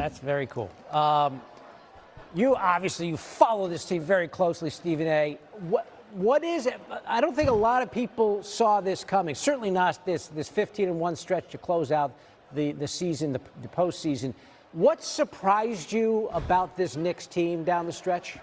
That's very cool. You follow this team very closely, Stephen A. What is it? I don't think a lot of people saw this coming. Certainly not this 15-1 stretch to close out the season, the postseason. What surprised you about this Knicks team down the stretch?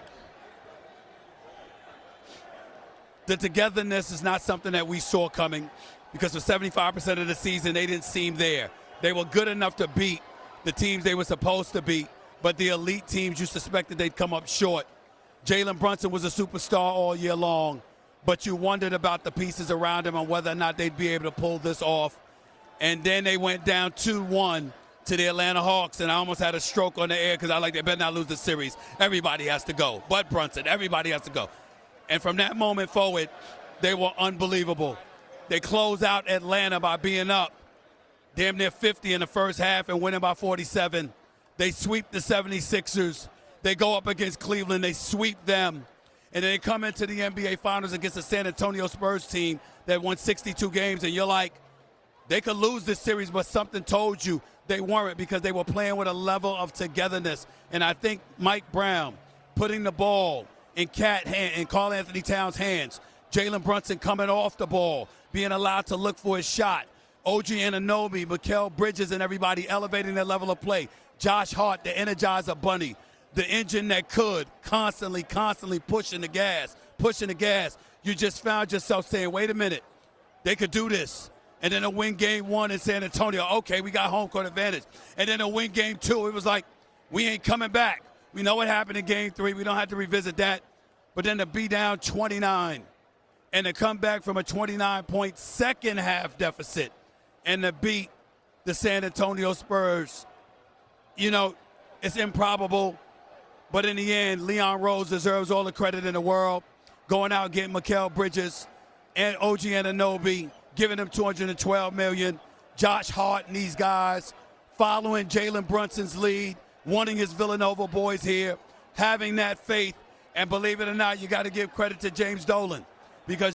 The togetherness is not something that we saw coming because for 75% of the season, they didn't seem there. They were good enough to beat the teams they were supposed to beat, but the elite teams, you suspected they'd come up short. Jalen Brunson was a superstar all year long, but you wondered about the pieces around him and whether or not they'd be able to pull this off. And then they went down 2-1 to the Atlanta Hawks, and I almost had a stroke on the air because they better not lose the series. Everybody has to go, but Brunson, everybody has to go. And from that moment forward, they were unbelievable. They closed out Atlanta by being up damn near 50 in the first half and winning by 47. They sweep the 76ers. They go up against Cleveland. They sweep them. And then they come into the NBA Finals against the San Antonio Spurs team that won 62 games. And you're like, they could lose this series, but something told you they weren't because they were playing with a level of togetherness. And I think Mike Brown putting the ball in Karl Anthony Towns' hands, Jalen Brunson coming off the ball, being allowed to look for his shot, OG Anunoby, Mikal Bridges, and everybody elevating their level of play. Josh Hart, the Energizer Bunny, the engine that could, constantly pushing the gas. You just found yourself saying, wait a minute, they could do this. And then to win game one in San Antonio, okay, we got home court advantage. And then to win game two, it was like, we ain't coming back. We know what happened in game three. We don't have to revisit that. But then to be down 29 and to come back from a 29-point second half deficit and to beat the San Antonio Spurs, it's improbable. But in the end, Leon Rose deserves all the credit in the world. Going out and getting Mikal Bridges and OG Anunoby, giving them $212 million. Josh Hart and these guys following Jalen Brunson's lead, wanting his Villanova boys here, having that faith. And believe it or not, you got to give credit to James Dolan because